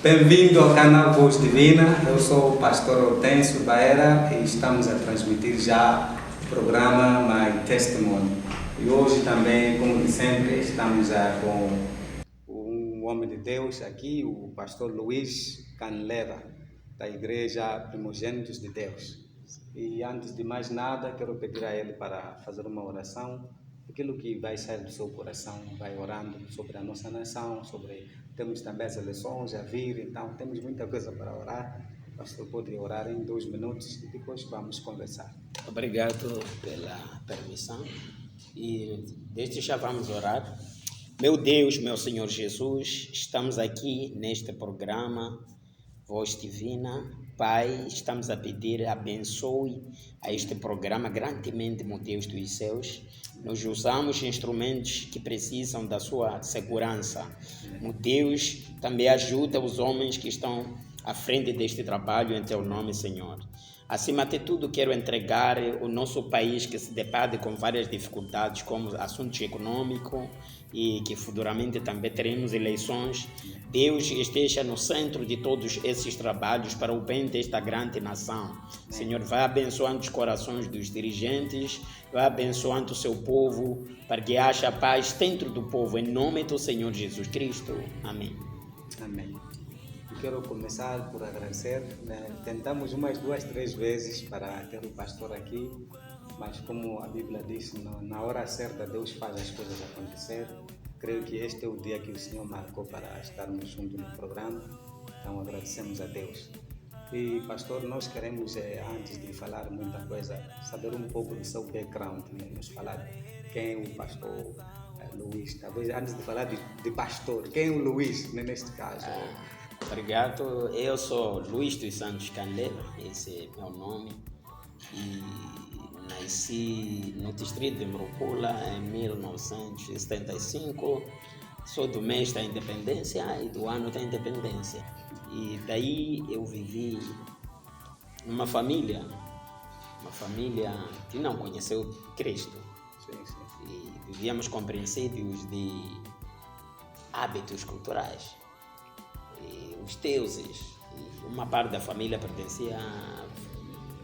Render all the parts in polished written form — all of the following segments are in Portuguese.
Bem-vindo ao canal Voz Divina. Eu sou o pastor Hortêncio Baera e estamos a transmitir já o programa My Testimony. E hoje também, como de sempre, estamos com um homem de Deus aqui, o pastor Luiz Canleva, da Igreja Primogênitos de Deus. E antes de mais nada, quero pedir a ele para fazer uma oração. Aquilo que vai sair do seu coração, vai orando sobre a nossa nação, temos também as eleições a vir, então temos muita coisa para orar. O pastor pode orar em 2 minutos e depois vamos conversar. Obrigado pela permissão e desde já vamos orar. Meu Deus, meu Senhor Jesus, estamos aqui neste programa Voz Divina. Pai, estamos a pedir, abençoe a este programa grandemente, meu Deus dos céus. Nós usamos instrumentos que precisam da sua segurança. Meu Deus, também ajuda os homens que estão à frente deste trabalho em teu nome, Senhor. Acima de tudo, quero entregar o nosso país que se depara com várias dificuldades, como assuntos econômicos e que futuramente também teremos eleições. Deus esteja no centro de todos esses trabalhos para o bem desta grande nação. Senhor, vai abençoando os corações dos dirigentes, vai abençoando o seu povo, para que haja paz dentro do povo, em nome do Senhor Jesus Cristo. Amém. Amém. Quero começar por agradecer, Tentamos umas 2, 3 vezes para ter o pastor aqui, mas como a Bíblia diz, na hora certa Deus faz as coisas acontecer. Creio que este é o dia que o Senhor marcou para estarmos juntos no programa, então agradecemos a Deus. E pastor, nós queremos, antes de falar muita coisa, saber um pouco do seu background, nos falar quem é o pastor Luiz. Talvez antes de falar de pastor, quem é o Luiz neste caso? Obrigado, eu sou Luiz dos Santos Canleva, esse é meu nome, e nasci no distrito de Mrupula em 1975, sou do mês da independência e do ano da independência, e daí eu vivi numa família que não conheceu Cristo, e vivíamos com princípios de hábitos culturais. Os deuses, e uma parte da família pertencia à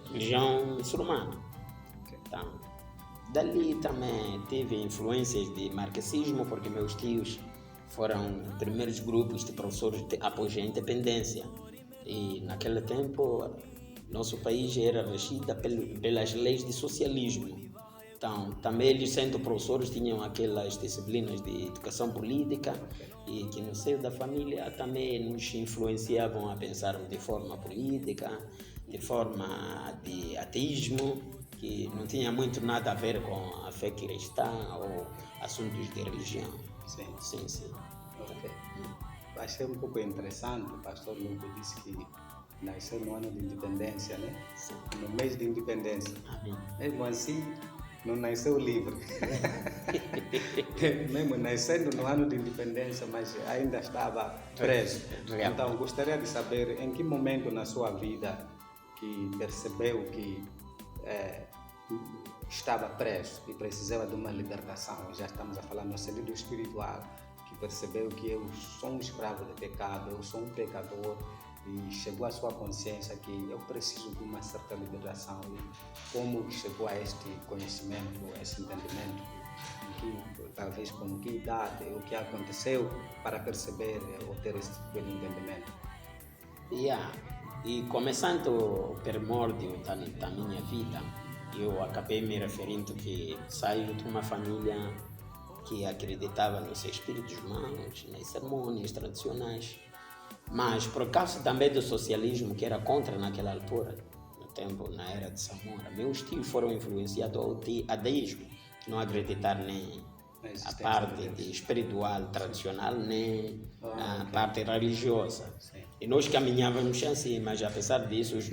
religião muçulmana. Então, dali também tive influências de marxismo, porque meus tios foram os primeiros grupos de professores de apoio à independência. E naquele tempo, nosso país era regido pelas leis de socialismo. Então, também eles, sendo professores, tinham aquelas disciplinas de educação política e que no seio da família também nos influenciavam a pensar de forma política, de forma de ateísmo, que não tinha muito nada a ver com a fé cristã ou assuntos de religião. Sim. Okay. Achei um pouco interessante, o pastor Lugo disse que nasceu no ano de independência, né? Sim. No mês de independência. Amém. Mesmo assim, não nasceu livre. Mesmo nascendo no ano de independência, mas ainda estava preso. Então, gostaria de saber em que momento na sua vida que percebeu que estava preso e precisava de uma libertação. Já estamos a falar no sentido espiritual, que percebeu que eu sou um escravo de pecado, eu sou um pecador, e chegou à sua consciência que eu preciso de uma certa liberação. E como chegou a este conhecimento, a esse entendimento, talvez com que idade, o que aconteceu para perceber ou ter esse tipo de entendimento? E começando o primórdio da minha vida, eu acabei me referindo que saio de uma família que acreditava nos espíritos humanos, nas cerimônias tradicionais, mas por causa também do socialismo, que era contra naquela altura, no tempo, na era de Samora, meus tios foram influenciados ao ateísmo, não acreditar nem a parte espiritual tradicional, nem a parte religiosa. Sim. E nós caminhávamos assim, mas apesar disso, os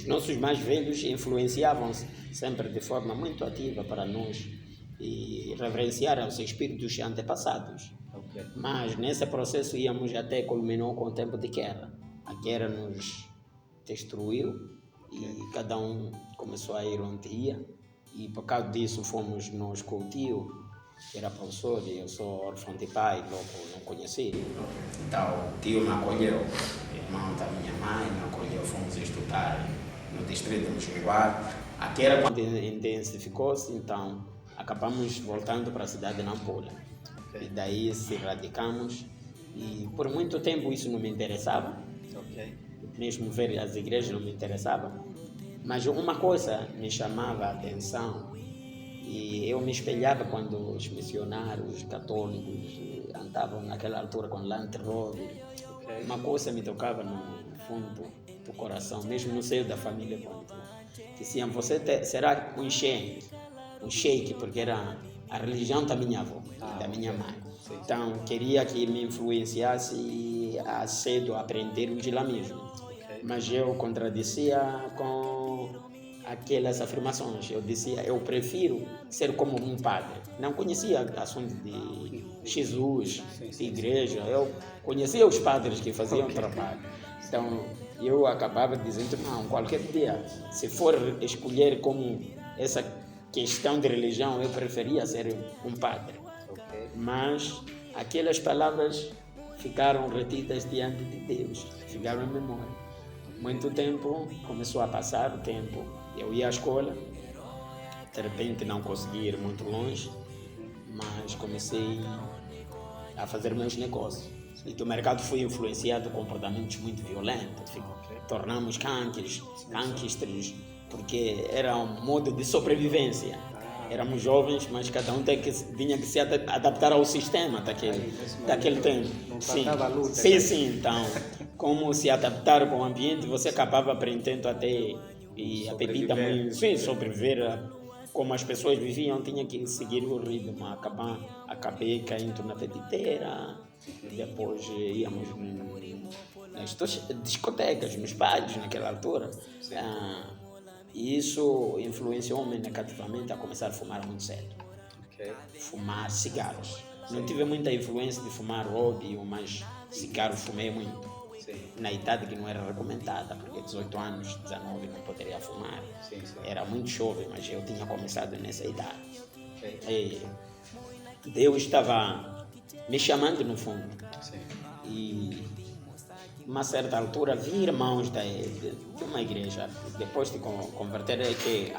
nossos mais velhos influenciavam sempre de forma muito ativa para nós e reverenciar os espíritos antepassados. Okay. Mas nesse processo íamos até culminou com o tempo de guerra. A guerra nos destruiu e cada um começou a ir onde ia. E por causa disso fomos nós com o tio era professor e eu sou órfão de pai, logo não conheci. Então, o tio me acolheu, o irmão da minha mãe me acolheu, fomos estudar no distrito de Mxinguá. Aqui era quando intensificou-se, então acabamos voltando para a cidade de Nampula. E daí se radicamos e por muito tempo isso não me interessava. Mesmo ver as igrejas não me interessava. Mas uma coisa me chamava a atenção e eu me espelhava quando os missionários católicos andavam naquela altura com Land Rover. Uma coisa me tocava no fundo do coração, mesmo no seio da família. Diziam, você será um sheik, porque era a religião da minha avó, da minha mãe. Então, queria que me influenciasse a cedo a aprender o islamismo. Mas eu contradizia com aquelas afirmações. Eu dizia, eu prefiro ser como um padre. Não conhecia assunto de Jesus, de igreja. Eu conhecia os padres que faziam trabalho. Então, eu acabava dizendo, não, qualquer dia, se for escolher como essa questão de religião, eu preferia ser um padre. Mas aquelas palavras ficaram retidas diante de Deus, ficaram em memória. Muito tempo, começou a passar o tempo, eu ia à escola, de repente não consegui ir muito longe, mas comecei a fazer meus negócios. E do mercado fui influenciado com comportamentos muito violentos, tornamos gangsters, porque era um modo de sobrevivência. Éramos jovens, mas cada um tinha que se adaptar ao sistema daquele tempo. Sim. Então, como se adaptar com o ambiente, você acabava aprendendo até e a bebida muito. Sim, sobreviver como as pessoas viviam, tinha que seguir o ritmo. Acabei caindo na bebedeira, depois íamos nas discotecas, nos bares naquela altura. E isso influenciou-me negativamente a começar a fumar muito cedo. Fumar cigarros. Não tive muita influência de fumar óbvio, mas cigarro fumei muito. Na idade que não era recomendada, porque 18 anos, 19 não poderia fumar. Era muito jovem, mas eu tinha começado nessa idade. E Deus estava me chamando no fundo. E uma certa altura vi irmãos de uma igreja, depois de converter, que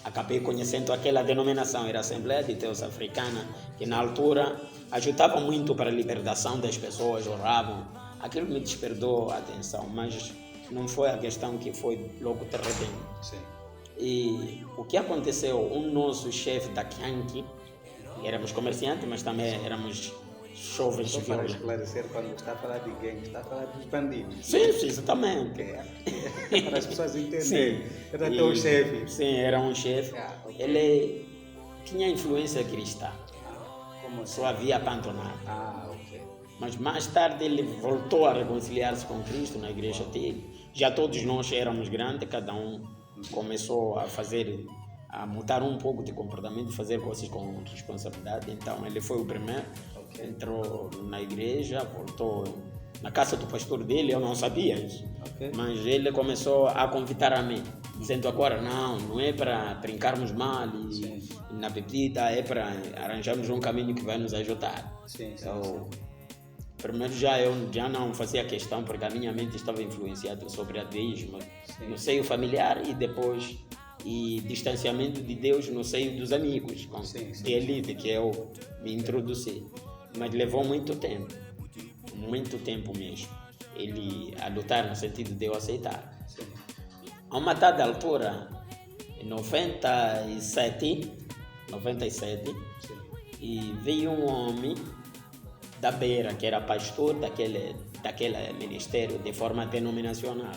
acabei conhecendo aquela denominação, era a Assembleia de Deus Africana, que na altura ajudava muito para a libertação das pessoas, oravam. Aquilo me despertou a atenção, mas não foi a questão que foi logo de repente. E o que aconteceu, um nosso chefe da Kianki, éramos comerciantes, mas também éramos jovens. Só para esclarecer, quando está a falar de gangue, está a falar dos bandidos. Sim, exatamente. Para as pessoas entenderem. Era teu chefe. Sim, era um chefe. Ele tinha influência cristã. Como assim? Só havia abandonado. Mas mais tarde ele voltou a reconciliar-se com Cristo na igreja dele. Já todos nós éramos grandes, cada um começou a mudar um pouco de comportamento, fazer coisas com responsabilidade. Então ele foi o primeiro, entrou na igreja, voltou na casa do pastor dele, eu não sabia isso. Mas ele começou a convidar a mim, dizendo agora não é para brincarmos mal e na bebida, é para arranjarmos um caminho que vai nos ajudar. Então, primeiro eu já não fazia questão, porque a minha mente estava influenciada sobre ateísmo no seio familiar e depois distanciamento de Deus no seio dos amigos, de elite que eu me introduzi. Mas levou muito tempo mesmo, ele a lutar no sentido de eu aceitar. A uma dada altura, em 97, e veio um homem da Beira, que era pastor daquele ministério de forma denominacional.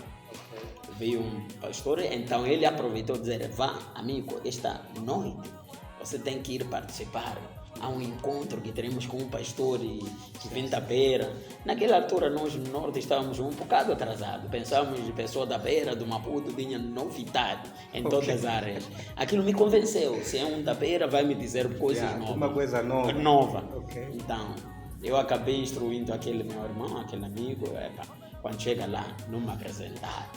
Veio um pastor, então ele aproveitou e disse, vá amigo, esta noite você tem que ir participar. Há um encontro que teremos com um pastor que vem da Beira. Naquela altura nós no norte estávamos um bocado atrasados. Pensávamos de pessoa da Beira, do Maputo, tinha novidade em todas as áreas. Aquilo me convenceu. Se é um da Beira, vai me dizer coisas novas. Uma coisa nova. Então, eu acabei instruindo aquele meu irmão, aquele amigo. Quando chega lá, não me apresentar.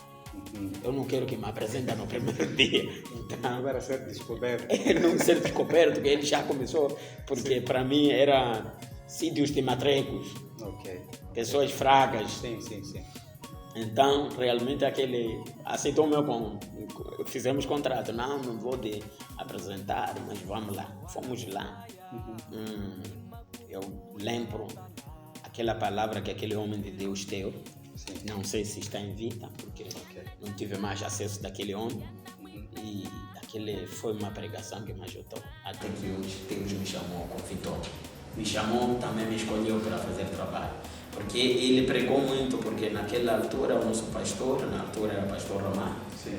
Eu não quero que me apresente no primeiro dia. Então, Agora ser descoberto. não ser descoberto, que ele já começou, porque para mim era sítios de matrecos, Ok. pessoas fragas. Sim. Então, realmente aquele aceitou o meu fizemos contrato. Não vou te apresentar, mas vamos lá. Fomos lá. Eu lembro aquela palavra que aquele homem de Deus deu. Sim. Não sei se está em vida, porque não tive mais acesso daquele homem. E aquele foi uma pregação que me ajudou. Até que hoje Deus me chamou, convidou. Me chamou, também me escolheu para fazer trabalho. Porque ele pregou muito, porque naquela altura o nosso pastor, na altura era o pastor Romano,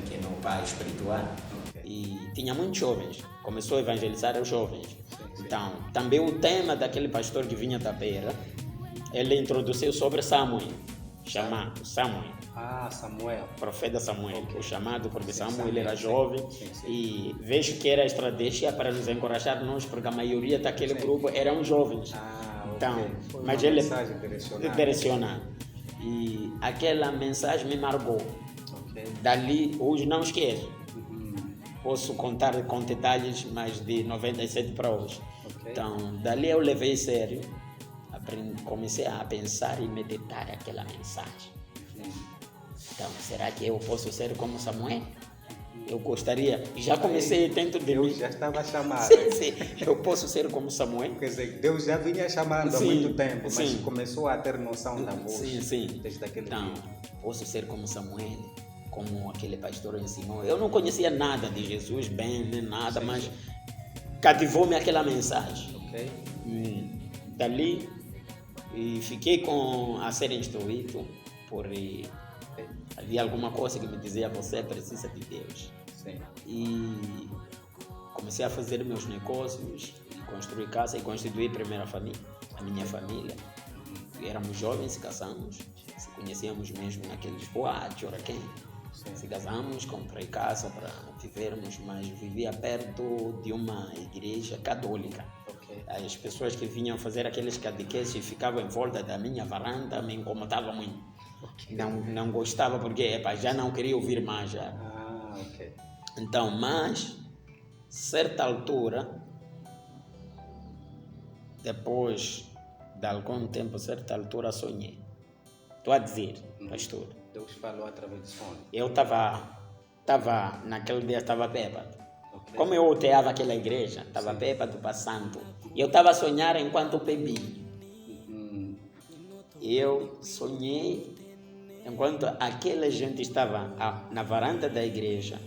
que é meu pai espiritual, e tinha muitos jovens, começou a evangelizar os jovens. Então, também o tema daquele pastor que vinha da beira, ele introduziu sobre Samuel, chamado Samuel. Samuel. Profeta Samuel, o chamado, porque Samuel era jovem, e vejo que era estratégia para nos encorajar nós, porque a maioria daquele grupo eram jovens. Então, mas ele direcionado. E aquela mensagem me marcou. Dali, hoje não esqueço. Posso contar com detalhes, mas de 97 para hoje. Então, dali eu levei sério. Comecei a pensar e meditar aquela mensagem. Então, será que eu posso ser como Samuel? Eu gostaria, já comecei dentro de mim. Deus já estava chamando. Sim, eu posso ser como Samuel? Quer dizer, Deus já vinha chamando há muito tempo, mas sim. começou a ter noção da voz. Sim. Desde aquele então, dia. posso ser como Samuel, como aquele pastor ensinou. Eu não conhecia nada de Jesus, bem, nem nada, mas cativou-me aquela mensagem. Dali, e fiquei a ser instruído por... Havia alguma coisa que me dizia, você precisa de Deus. E comecei a fazer meus negócios, construir casa e constituir a primeira família, a minha família. Éramos jovens, se casamos, se conhecíamos mesmo naqueles boates, se casamos, comprei casa para vivermos, mas vivia perto de uma igreja católica. As pessoas que vinham fazer aqueles catequeses ficavam em volta da minha varanda, me incomodavam muito. Não gostava porque já não queria ouvir mais. Já. Então, mas, certa altura, depois de algum tempo, certa altura sonhei. Estou a dizer, pastor. Deus falou através do sonho. Eu naquele dia estava bêbado. Como eu oteava aquela igreja, estava bêbado passando. E eu estava a sonhar enquanto bebi. Eu sonhei enquanto aquela gente estava na varanda da igreja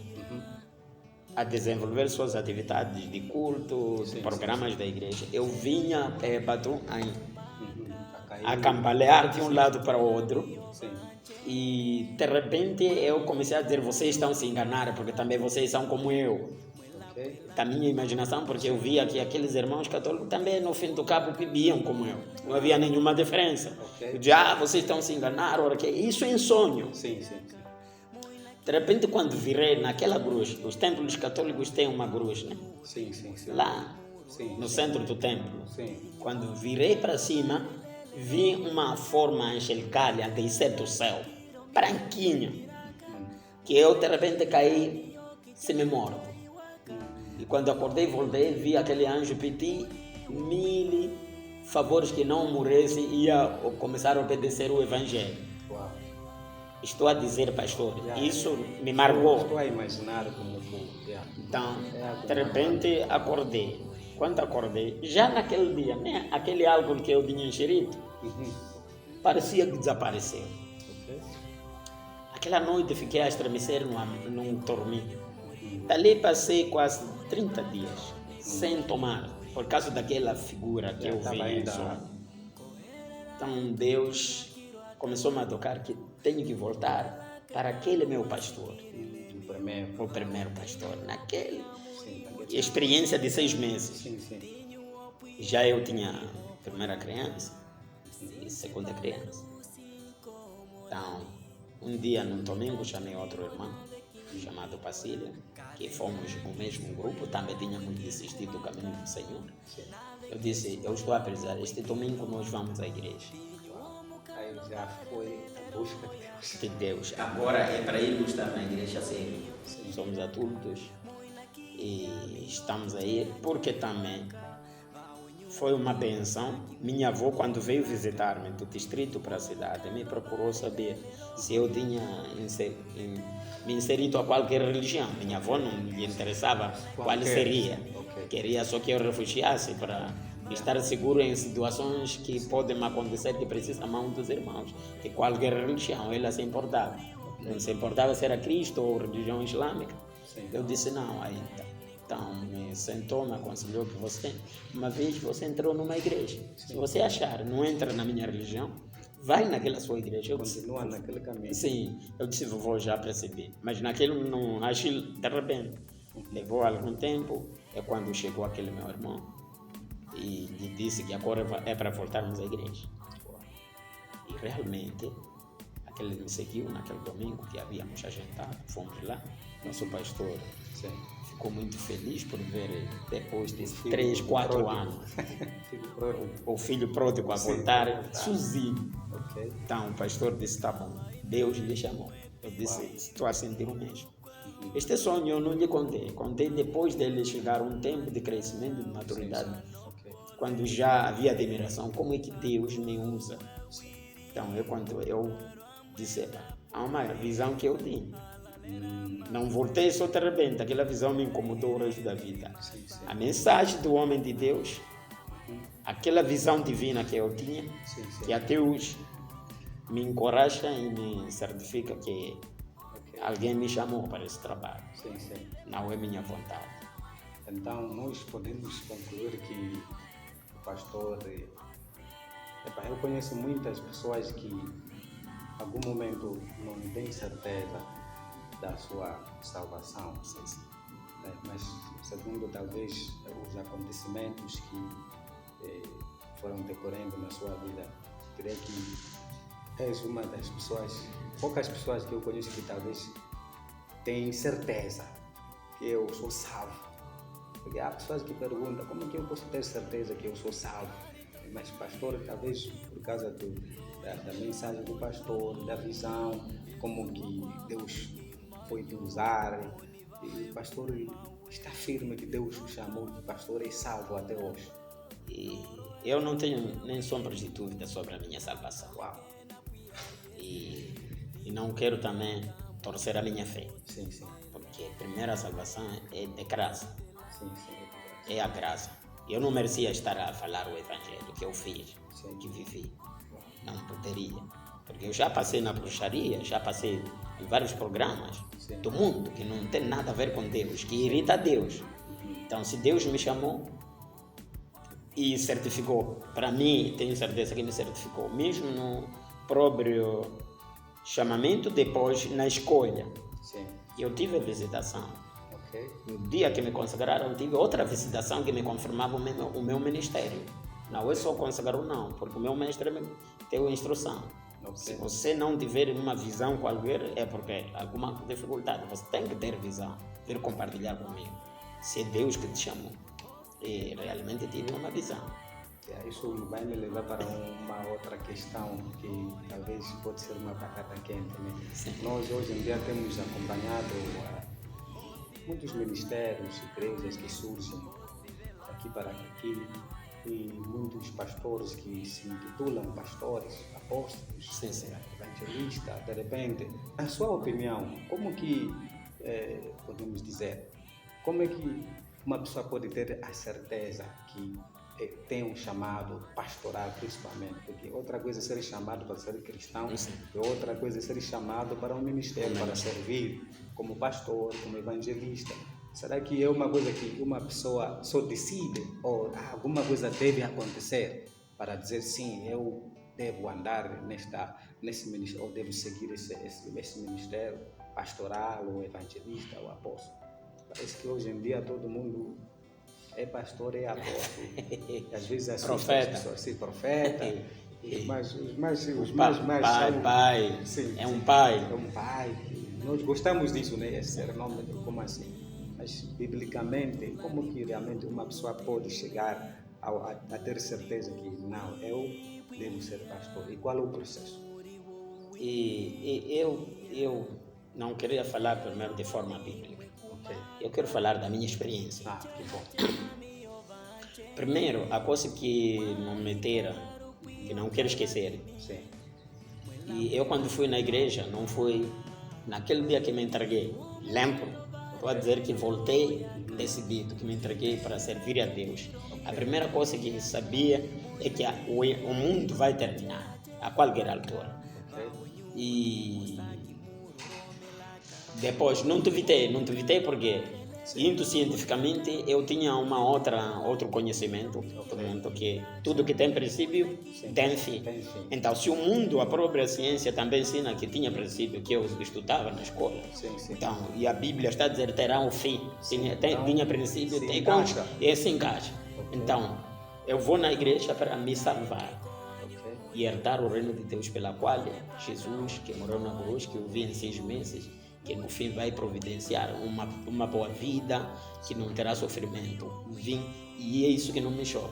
a desenvolver suas atividades de culto, de programas da igreja. Eu vinha bêbado a cambalear de um lado para o outro. E de repente eu comecei a dizer, vocês estão se enganando, porque também vocês são como eu. Da minha imaginação, porque eu via que aqueles irmãos católicos também no fim do cabo bebiam como eu. Não havia nenhuma diferença. Eu dizia, vocês estão se enganando, isso é sonho. De repente, quando virei naquela cruz, os templos católicos têm uma cruz, né? Lá, no centro do templo. Quando virei para cima, vi uma forma angelical a descer do céu, branquinha, que eu de repente caí semi-morto. E quando acordei, voltei, vi aquele anjo pedir 1000 favores que não morresse e ia começar a obedecer o evangelho. Estou a dizer, pastor, isso me marcou. Estou a imaginar como foi. Então, de repente, acordei. Quando acordei, já naquele dia, né, aquele álcool que eu tinha ingerido, parecia que desapareceu. Aquela noite fiquei a estremecer, não dormi. Dali passei quase 30 dias sem tomar, por causa daquela figura que eu vi. Então Deus começou a tocar que tenho que voltar para aquele meu pastor. O primeiro pastor, naquele experiência de 6 meses. Já eu tinha a primeira criança e a segunda criança. Então, um dia no domingo chamei outro irmão chamado Pacílio, que fomos o mesmo grupo, também tínhamos desistido do caminho do Senhor. Eu disse, eu estou a precisar, este domingo nós vamos à igreja. Aí já foi a busca de Deus. De Deus. Agora é para irmos estar na igreja sério. Somos adultos e estamos aí porque também foi uma benção. Minha avó, quando veio visitar-me do distrito para a cidade, me procurou saber se eu tinha me inserido a qualquer religião. Minha avó não lhe interessava qual seria. Queria só que eu refugiasse para estar seguro em situações que podem acontecer que precisa a mão dos irmãos. De qualquer religião, ela se importava. Não se importava se era Cristo ou religião islâmica. Eu disse não, aí então me sentou, me aconselhou que uma vez você entrou numa igreja. Se você achar, não entra na minha religião, vai naquela sua igreja. Continua naquele caminho. Sim, eu disse, vovô, já percebi. Mas naquele não agi de repente. Levou algum tempo, é quando chegou aquele meu irmão e lhe disse que agora é para voltarmos à igreja. E realmente, aquele me seguiu naquele domingo que havíamos agendado, fomos lá, nosso pastor ficou muito feliz por ver depois de 3, 4 anos o filho pródigo a voltar sozinho. Então o pastor disse, tá bom, Deus lhe chamou. Eu disse, estou a sentir o mesmo. Este sonho eu não lhe contei depois dele chegar um tempo de crescimento, de maturidade, quando já havia admiração, como é que Deus me usa. Então quando eu disse, há uma visão que eu tinha. Não voltei só de repente, aquela visão me incomodou o resto da vida. A mensagem do homem de Deus, aquela visão divina que eu tinha, que até hoje me encoraja e me certifica que alguém me chamou para esse trabalho. Não é minha vontade. Então nós podemos concluir que o pastor... eu conheço muitas pessoas que em algum momento não têm certeza da sua salvação, mas segundo talvez os acontecimentos que foram decorrendo na sua vida, creio que és uma das pessoas, poucas pessoas que eu conheço que talvez têm certeza que eu sou salvo, porque há pessoas que perguntam como é que eu posso ter certeza que eu sou salvo, mas pastor, talvez por causa da mensagem do pastor, da visão, como que Deus foi te usar, e o pastor está firme que Deus o chamou de pastor e salvo até hoje. E eu não tenho nem sombras de dúvida sobre a minha salvação. E não quero também torcer a minha fé. Porque a primeira salvação é de graça. É a graça. Eu não merecia estar a falar o evangelho que eu fiz, que vivi. Não poderia. Porque eu já passei na bruxaria, já passei em vários programas do mundo que não tem nada a ver com Deus, que irrita a Deus. Então, se Deus me chamou e certificou, para mim, tenho certeza que me certificou, mesmo no próprio chamamento, depois na escolha. Eu tive a visitação. No dia que me consagraram, eu tive outra visitação que me confirmava o meu ministério. Não é só consagrou, não, porque o meu mestre me deu instrução. Se você não tiver uma visão qualquer, é porque alguma dificuldade. Você tem que ter visão, vir compartilhar comigo. Se é Deus que te chamou. E realmente tive uma visão. Isso vai me levar para uma outra questão que talvez pode ser uma batata quente, né? Nós hoje em dia temos acompanhado muitos ministérios, igrejas que surgem aqui para aqui, e muitos pastores que se intitulam pastores, apóstolos, evangelistas. De repente, na sua opinião, como que podemos dizer, como é que uma pessoa pode ter a certeza que tem um chamado pastoral, principalmente? Porque outra coisa é ser chamado para ser cristão, e outra coisa é ser chamado para um ministério, para servir como pastor, como evangelista. Será que é uma coisa que uma pessoa só decide, ou alguma coisa deve acontecer para dizer sim, eu devo andar nesse ministério, ou devo seguir esse ministério pastoral, ou evangelista, ou apóstolo? Parece que hoje em dia todo mundo é pastor, é apóstolo. Às vezes assusta Profeta. as pessoas, sim, profeta. Os pai. Sim, é um pai. É um pai. Nós gostamos disso, né? Esse nome, como assim? Mas, biblicamente, como que realmente uma pessoa pode chegar a ter certeza que não, eu devo ser pastor? E qual é o processo? Eu não queria falar primeiro de forma bíblica. Ok. Eu quero falar da minha experiência. Ah, que bom. Primeiro, a coisa que não me meteram, que não quero esquecer. Sim. E eu, quando fui na igreja, não fui naquele dia que me entreguei. Lembro, estou a dizer que voltei decidido, que me entreguei para servir a Deus. A primeira coisa que sabia é que o mundo vai terminar, a qualquer altura. Ok. E depois não duvidei porque indo cientificamente eu tinha outro conhecimento do mundo, que tudo que tem princípio tem fim. Então, se o mundo, a própria ciência também ensina que tinha princípio, que eu estudava na escola, então, e a Bíblia está a dizer terá um fim, tinha princípio, se tem encaixa. E se encaixa. Então, eu vou na igreja para me salvar e herdar o reino de Deus, pela qual Jesus, que morreu na cruz, que eu vi em 6 meses, que no fim vai providenciar uma boa vida, que não terá sofrimento. Vim, e é isso que não me choca.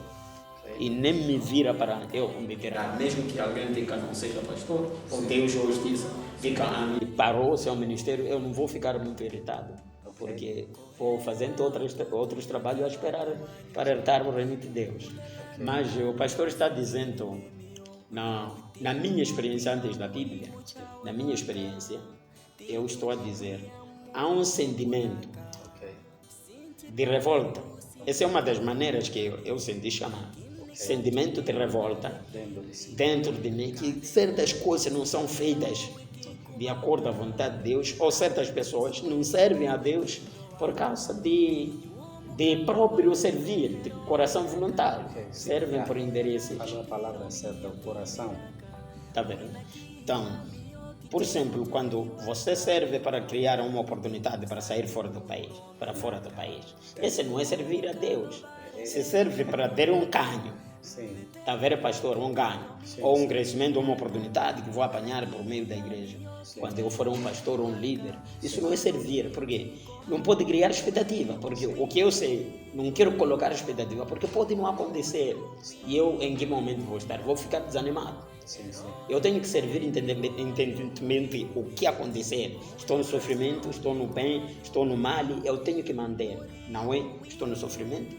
E nem me vira para eu me virar. Mesmo que alguém diga não seja pastor, ou Deus hoje diz, parou o seu ministério, eu não vou ficar muito irritado, porque vou fazendo outros trabalhos a esperar para herdar o reino de Deus. Mas o pastor está dizendo, na minha experiência antes da Bíblia, na minha experiência, eu estou a dizer, há um sentimento de revolta. Essa é uma das maneiras que eu senti chamar. Sentimento de revolta dentro de mim, que certas coisas não são feitas de acordo à vontade de Deus, ou certas pessoas não servem a Deus por causa de próprio servir, de coração voluntário. Servem por interesses. Falou a palavra certa, o coração. Está vendo? Então, por exemplo, quando você serve para criar uma oportunidade para sair fora do país, esse não é servir a Deus. Se serve para ter um ganho, está vendo, pastor, um ganho, ou um crescimento, uma oportunidade que vou apanhar por meio da igreja. Quando eu for um pastor ou um líder, isso não é servir, porque não pode criar expectativa, porque o que eu sei, não quero colocar expectativa, porque pode não acontecer. E eu, em que momento vou estar? Vou ficar desanimado. Eu tenho que servir independentemente o que acontecer. Estou no sofrimento, estou no bem, estou no mal, eu tenho que manter. Não é estou no sofrimento,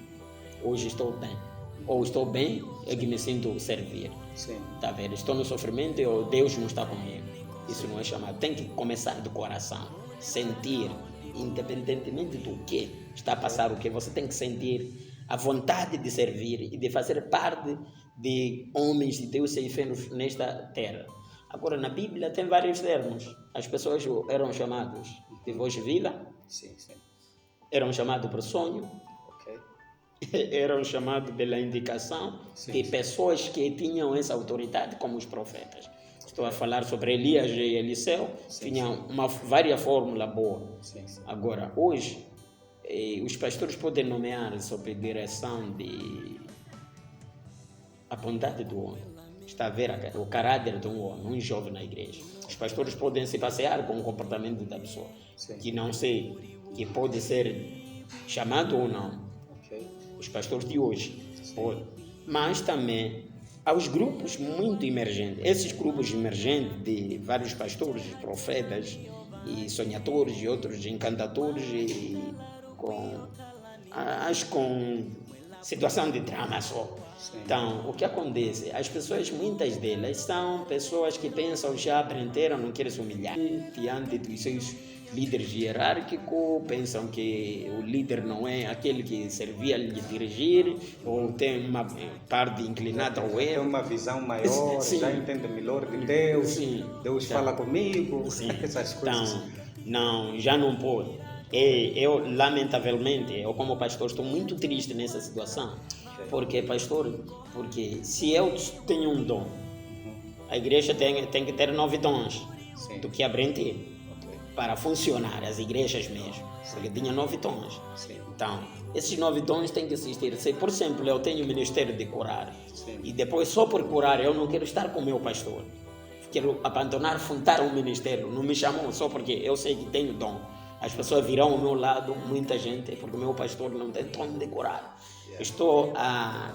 hoje estou bem. Ou estou bem, é que me sinto servir. Tá vendo? Estou no sofrimento e Deus não está comigo. Isso não é chamado. Tem que começar do coração. Sentir, independentemente do que está a passar, o que você tem que sentir a vontade de servir e de fazer parte de homens de Deus e feitos nesta terra. Agora, na Bíblia tem vários termos. As pessoas eram chamadas de voz viva, eram chamados por sonho, eram chamados pela indicação de pessoas que tinham essa autoridade, como os profetas. Estou a falar sobre Elias e Eliseu, tinham várias fórmulas boas. Agora, hoje, os pastores podem nomear sob direção de a bondade do homem. Está a ver o caráter de um homem, um jovem na igreja. Os pastores podem se passear com o comportamento da pessoa, que não sei, que pode ser chamado ou não. Os pastores de hoje podem. Mas também há os grupos muito emergentes. Esses grupos emergentes de vários pastores, profetas e sonhadores e outros encantadores e com situação de drama só. Então, o que acontece? As pessoas, muitas delas, são pessoas que pensam, já aprenderam, não querem se humilhar diante dos seus líderes hierárquicos, pensam que o líder não é aquele que servia a lhe dirigir, ou tem uma parte inclinada ao erro. Tem uma visão maior, já entende melhor de Deus, Deus fala comigo, essas coisas. Então, não, já não pode. Eu, lamentavelmente, eu como pastor estou muito triste nessa situação. Porque, pastor, se eu tenho um dom, a igreja tem que ter 9 dons do que aprendi para funcionar, as igrejas mesmo, porque tinha 9 dons. Então, esses 9 dons têm que existir. Se, por exemplo, eu tenho o ministério de curar, e depois só por curar eu não quero estar com o meu pastor, quero abandonar, fundar um ministério, não me chamam só porque eu sei que tenho dom. As pessoas virão ao meu lado, muita gente, porque o meu pastor não tem dom de curar. Estou a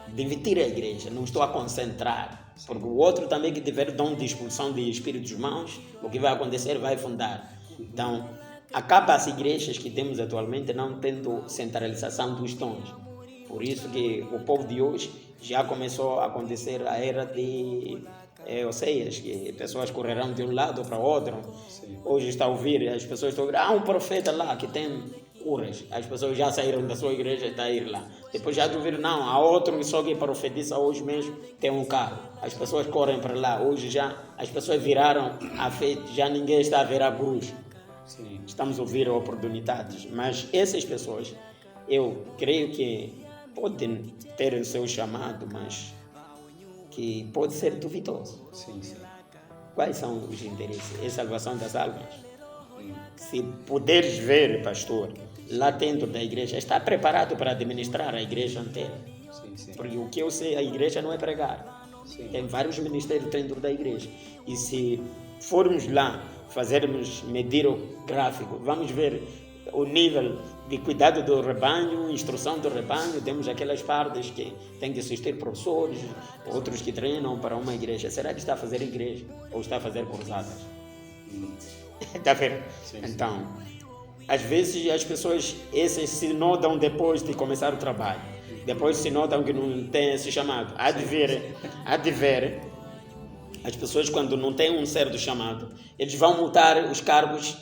dividir a igreja, não estou a concentrar. Porque o outro também que tiver dom de expulsão de espíritos maus, o que vai acontecer vai fundar. Então, acaba as igrejas que temos atualmente não tendo centralização dos dons. Por isso que o povo de hoje já começou a acontecer a era de Oseias, que pessoas correrão de um lado para o outro. Sim. Hoje está a ouvir, as pessoas estão a ouvir, um profeta lá que tem curas. As pessoas já saíram da sua igreja e estão a ir lá. Depois já ouvir, não, há outro que só que profetiza hoje mesmo, tem um carro. As pessoas correm para lá. Hoje já as pessoas viraram a fé, já ninguém está a virar bruxo. Sim. Estamos a ouvir oportunidades, mas essas pessoas, eu creio que podem ter o seu chamado, mas que pode ser duvidoso. Sim, sim. Quais são os interesses? É a salvação das almas. Se puderes ver, pastor, lá dentro da igreja, está preparado para administrar a igreja inteira. Sim, sim. Porque o que eu sei, a igreja não é pregar. Sim. Tem vários ministérios dentro da igreja. E se formos lá, medir o gráfico, vamos ver o nível de cuidado do rebanho, instrução do rebanho. Temos aquelas partes que tem que assistir professores, outros que treinam para uma igreja. Será que está a fazer igreja ou está a fazer cruzadas? Está a ver? Sim, sim. Então, às vezes as pessoas esses se notam depois de começar o trabalho. Depois se notam que não tem esse chamado. Há de ver. As pessoas, quando não têm um certo chamado, eles vão mudar os cargos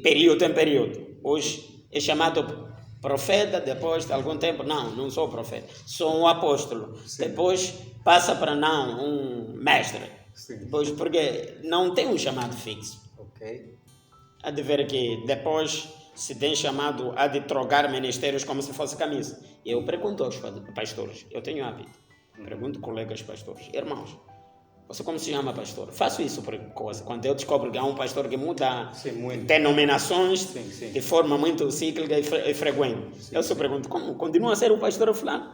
período em período. Hoje é chamado profeta, depois de algum tempo, não sou profeta, sou um apóstolo. Sim. Depois passa para um mestre. Sim. Depois, porque não tem um chamado fixo. Ok. Há de ver que depois se tem chamado a de trocar ministérios como se fosse camisa. Eu pergunto aos pastores, eu tenho hábito, pergunto colegas pastores, irmãos, você como se chama pastor? Faço isso por coisa. Quando eu descobro que há um pastor que muda denominações sim. de forma muito cíclica e frequente, Sim. eu só pergunto, como continua a ser o pastor fulano?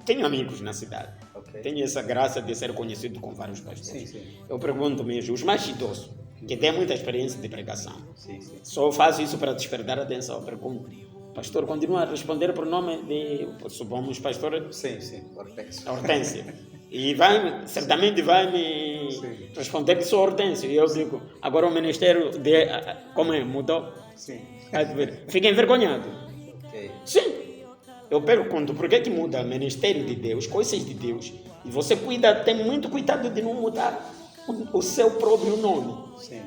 Tenho amigos na cidade. Ok. Tenho essa graça de ser conhecido com vários pastores. Sim, sim. Eu pergunto mesmo, os mais idosos, que têm muita experiência de pregação, Sim, sim. só faço isso para despertar a atenção. Pergunto, pastor, continua a responder por nome de, supomos, pastor Sim, Hortêncio. Hortêncio. E certamente vai me Sim. responder que sou Hortêncio. E eu digo, agora o ministério como é? Mudou? Sim. Fica envergonhado. Ok. Sim. Eu pergunto, por que muda o ministério de Deus, coisas de Deus, e você tem muito cuidado de não mudar o seu próprio nome. Sim.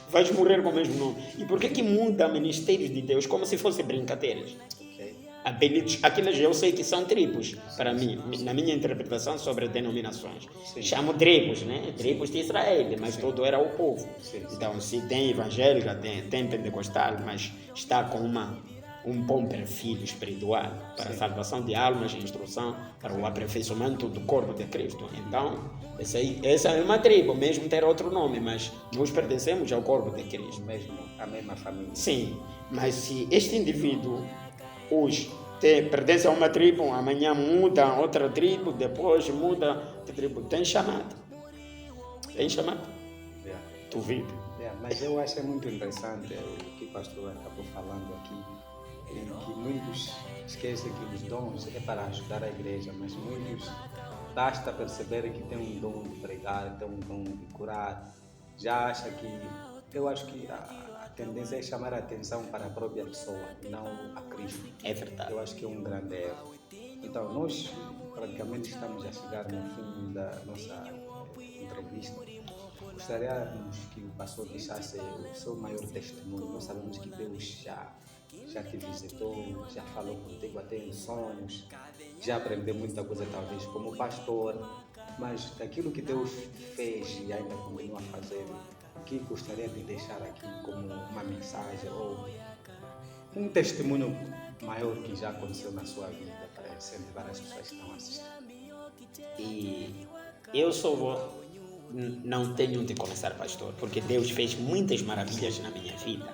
Vais morrer com o mesmo nome. E por que muda ministérios de Deus como se fossem brincadeiras? Ok. Apelidos, aqueles eu sei que são tribos, para mim, na minha interpretação sobre denominações. Sim. Chamo tribos, né? Tribos de Israel, mas todo era o povo. Sim. Então, se tem evangélica, tem pentecostal, mas está com um bom perfil espiritual para a salvação de almas e instrução para o aperfeiçoamento do corpo de Cristo. Então, essa é uma tribo, mesmo ter outro nome, mas nós pertencemos ao corpo de Cristo. Mesmo a mesma família. Sim, mas se este indivíduo hoje pertence a uma tribo, amanhã muda a outra tribo, depois muda de tribo, tem chamado. Yeah. Duvido. Mas eu acho muito interessante o que o pastor acabou falando aqui, em que muitos esquecem que os dons é para ajudar a igreja, mas muitos basta perceber que tem um dom de pregar, tem um dom de curar, já acha que, eu acho que a tendência é chamar a atenção para a própria pessoa, não a Cristo. É verdade. Eu acho que é um grande erro. Então, nós praticamente estamos a chegar no fim da nossa entrevista. Gostaríamos que o pastor deixasse o seu maior testemunho. Nós sabemos que Deus já te visitou, já falou contigo até em sonhos, já aprendeu muita coisa talvez como pastor, mas daquilo que Deus fez e ainda continua a fazer, o que gostaria de deixar aqui como uma mensagem ou um testemunho maior que já aconteceu na sua vida para incentivar as pessoas que estão assistindo? E eu não tenho de começar pastor, porque Deus fez muitas maravilhas na minha vida.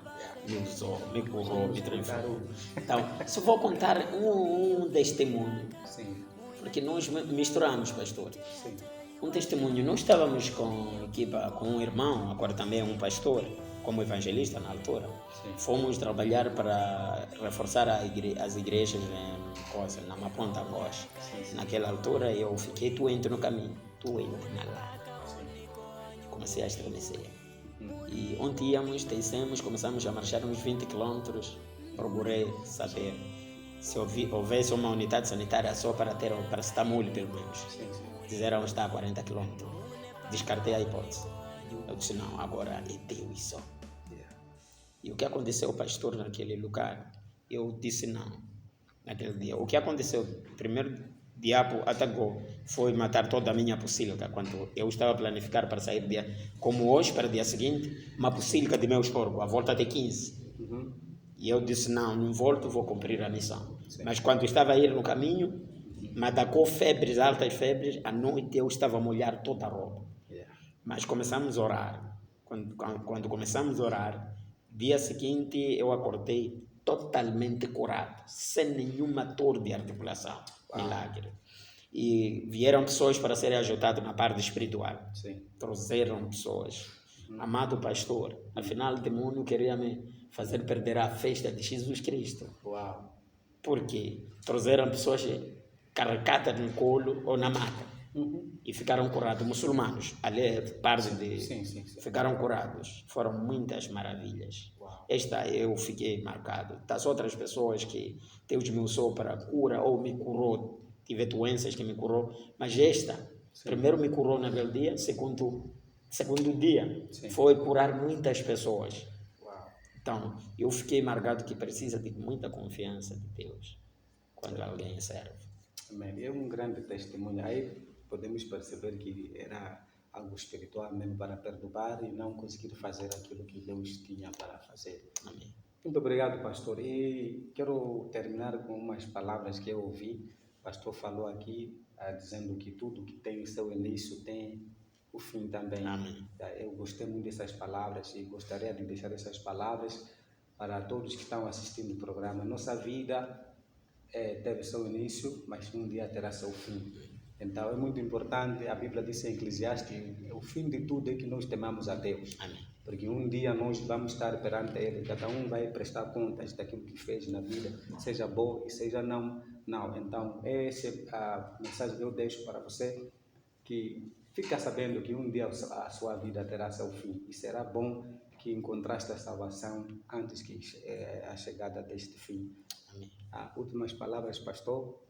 Me usou, me curou, me transformou. Então, só vou contar um testemunho. Sim. Porque nós misturamos, pastor. Sim. Um testemunho. Nós estávamos com equipa, com um irmão, agora também é um pastor. como evangelista na altura. Sim. Fomos trabalhar para reforçar as igrejas na Maponta Angoche. Naquela altura eu fiquei doente no caminho, doente na lá. Comecei a estremecer. E onde íamos, descemos, começamos a marchar uns 20 quilômetros. Procurei saber se houvesse uma unidade sanitária só para paracetamol, pelo menos. Disseram que está a 40 quilômetros. Descartei a hipótese. Eu disse, não, agora é Deus só. E o que aconteceu, pastor, naquele lugar? Eu disse não, naquele dia. O que aconteceu? Primeiro, o diabo atacou, foi matar toda a minha pocilga. Quando eu estava a planificar para sair como hoje, para o dia seguinte, uma pocilga de meus porcos, a volta de 15. E eu disse, não volto, vou cumprir a missão. Sim. Mas quando estava a ir no caminho, me atacou febres, altas febres, à noite eu estava a molhar toda a roupa. Mas começamos a orar. Quando começamos a orar, dia seguinte eu acordei totalmente curado, sem nenhuma dor de articulação. Milagre. E vieram pessoas para serem ajudadas na parte espiritual. Sim. Trouxeram pessoas. Amado pastor, afinal o demônio queria me fazer perder a festa de Jesus Cristo. Uau. Porque trouxeram pessoas carregadas no colo ou na maca. E ficaram curados, muçulmanos, ali parte de... Sim. Ficaram curados, foram muitas maravilhas. Uau. Esta eu fiquei marcado. Das outras pessoas que Deus me usou para cura ou me curou, tive doenças que me curou, mas esta, primeiro me curou naquele dia, segundo dia, foi curar muitas pessoas. Uau. Então, eu fiquei marcado que precisa de muita confiança de Deus quando alguém serve. Amém. É um grande testemunho. Aí podemos perceber que era algo espiritual mesmo para perturbar e não conseguir fazer aquilo que Deus tinha para fazer. Amém. Muito obrigado, pastor. E quero terminar com umas palavras que eu ouvi. O pastor falou aqui, dizendo que tudo que tem o seu início tem o fim também. Amém. Eu gostei muito dessas palavras e gostaria de deixar essas palavras para todos que estão assistindo o programa. Nossa vida teve seu início, mas um dia terá seu fim. Então é muito importante, a Bíblia diz em Eclesiastes, o fim de tudo é que nós temamos a Deus. Amém. Porque um dia nós vamos estar perante Ele, cada um vai prestar contas daquilo que fez na vida, seja bom e seja não. Então essa é a mensagem que eu deixo para você, que fica sabendo que um dia a sua vida terá seu fim e será bom que encontraste a salvação antes que a chegada deste fim. Amém. Últimas palavras, pastor?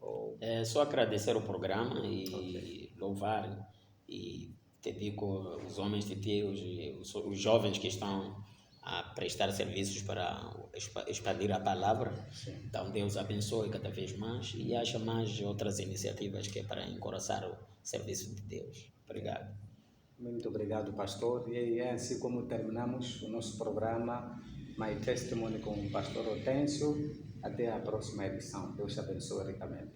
Só agradecer o programa e louvar, e te digo, os homens de Deus, os jovens que estão a prestar serviços para expandir a palavra. Sim. Então Deus abençoe cada vez mais e haja mais outras iniciativas que é para encorajar o serviço de Deus. Obrigado. Muito obrigado, pastor. E é assim como terminamos o nosso programa My Testimony com o pastor Otêncio. Até a próxima edição. Deus te abençoe ricamente.